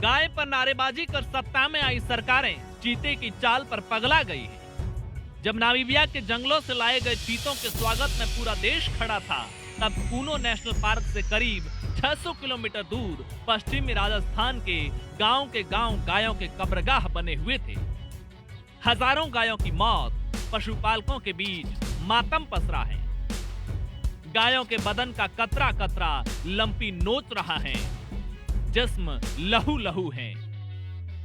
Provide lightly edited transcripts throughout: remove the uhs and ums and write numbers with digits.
गाय पर नारेबाजी कर सत्ता में आई सरकारें चीते की चाल पर पगला गई है। जब नामीबिया के जंगलों से लाए गए चीतों के स्वागत में पूरा देश खड़ा था, तब कूनो नेशनल पार्क से करीब 600 किलोमीटर दूर पश्चिमी राजस्थान के गांव गायों के कब्रगाह बने हुए थे। हजारों गायों की मौत, पशुपालकों के बीच मातम पसरा है। गायों के बदन का कतरा कतरा लंपी नोच रहा है, जिस्म लहू लहू है।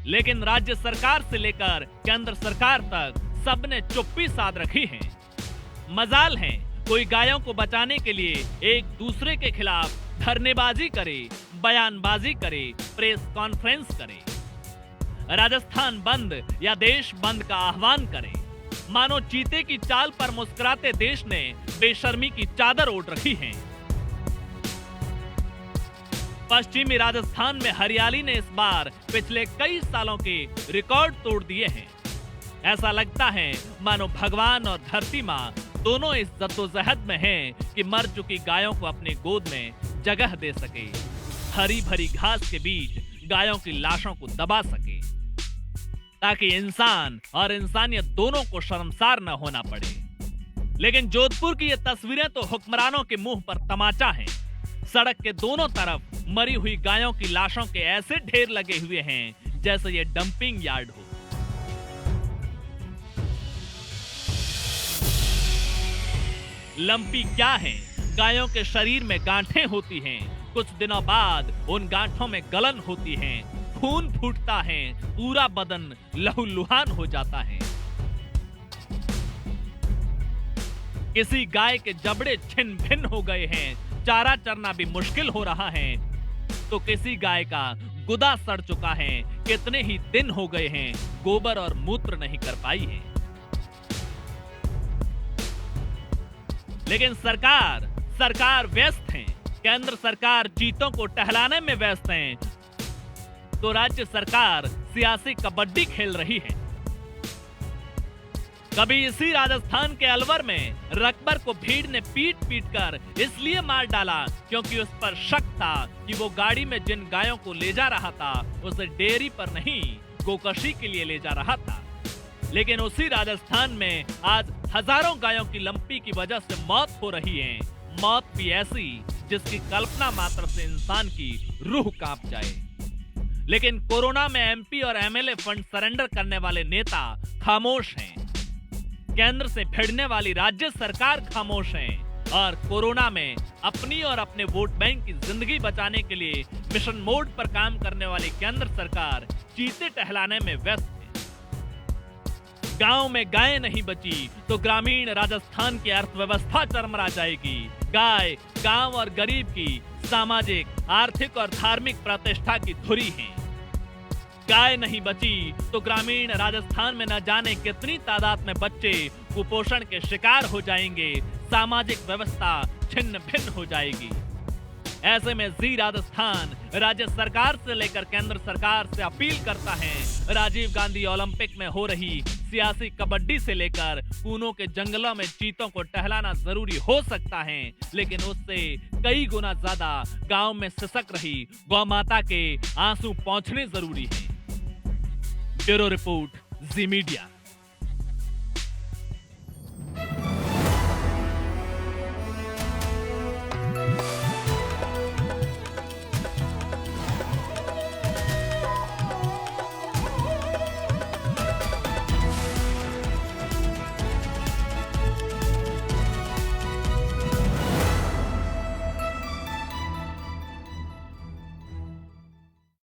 लेकिन राज्य सरकार से लेकर केंद्र सरकार तक सबने चुप्पी साध रखी है। मजाल है कोई गायों को बचाने के लिए एक दूसरे के खिलाफ धरनेबाजी करे, बयानबाजी करे, प्रेस कॉन्फ्रेंस करे, राजस्थान बंद या देश बंद का आह्वान करे। मानो चीते की चाल पर मुस्कुराते देश ने बेशर्मी की चादर ओढ़ रखी है। पश्चिमी राजस्थान में हरियाली ने इस बार पिछले कई सालों के रिकॉर्ड तोड़ दिए हैं। ऐसा लगता है मानो भगवान और धरती माँ दोनों इस जद्दोजहद में हैं कि मर चुकी गायों को अपनी गोद में जगह दे सके, हरी भरी घास के बीच गायों की लाशों को दबा सके, ताकि इंसान और इंसानियत दोनों को शर्मसार न होना पड़े। लेकिन जोधपुर की ये तस्वीरें तो हुक्मरानों के मुंह पर तमाचा हैं। सड़क के दोनों तरफ मरी हुई गायों की लाशों के ऐसे ढेर लगे हुए हैं जैसे ये डंपिंग यार्ड हो। लंपी क्या है? गायों के शरीर में गांठें होती हैं। कुछ दिनों बाद उन गांठों में गलन होती है, खून फूटता है, पूरा बदन लहूलुहान हो जाता है। किसी गाय के जबड़े छिन्न भिन्न हो गए हैं, चारा चरना भी मुश्किल हो रहा है, तो किसी गाय का गुदा सड़ चुका है, कितने ही दिन हो गए हैं गोबर और मूत्र नहीं कर पाई है। लेकिन सरकार व्यस्त है। केंद्र सरकार चीतों को टहलाने में व्यस्त है, तो राज्य सरकार सियासी कबड्डी खेल रही है। कभी इसी राजस्थान के अलवर में रकबर को भीड़ ने पीट कर इसलिए मार डाला क्योंकि उस पर शक था कि वो गाड़ी में जिन गायों को ले जा रहा था उसे डेयरी पर नहीं गोकशी के लिए ले जा रहा था। लेकिन उसी राजस्थान में आज हजारों गायों की लंपी की वजह से मौत हो रही है। मौत भी ऐसी जिसकी कल्पना मात्र से इंसान की रूह कांप जाए। लेकिन कोरोना में एमपी और एमएलए फंड सरेंडर करने वाले नेता खामोश हैं। केंद्र से भिड़ने वाली राज्य सरकार खामोश है और कोरोना में अपनी और अपने वोट बैंक की जिंदगी बचाने के लिए मिशन मोड पर काम करने वाली केंद्र सरकार चीते टहलाने में व्यस्त है। गांव में गाय नहीं बची तो ग्रामीण राजस्थान की अर्थव्यवस्था चरमरा जाएगी। गाय गांव और गरीब की सामाजिक, आर्थिक और धार्मिक प्रतिष्ठा की धुरी है। गाय नहीं बची तो ग्रामीण राजस्थान में न जाने कितनी तादाद में बच्चे कुपोषण के शिकार हो जाएंगे, सामाजिक व्यवस्था छिन्न भिन्न हो जाएगी। ऐसे में जी राजस्थान राज्य सरकार से लेकर केंद्र सरकार से अपील करता है, राजीव गांधी ओलंपिक में हो रही सियासी कबड्डी से लेकर कूनों के जंगलों में चीतों को टहलाना जरूरी हो सकता है, लेकिन उससे कई गुना ज्यादा गांव में सिसक रही गौ माता के आंसू पहुंचने जरूरी है। ब्यूरो रिपोर्ट, जी मीडिया।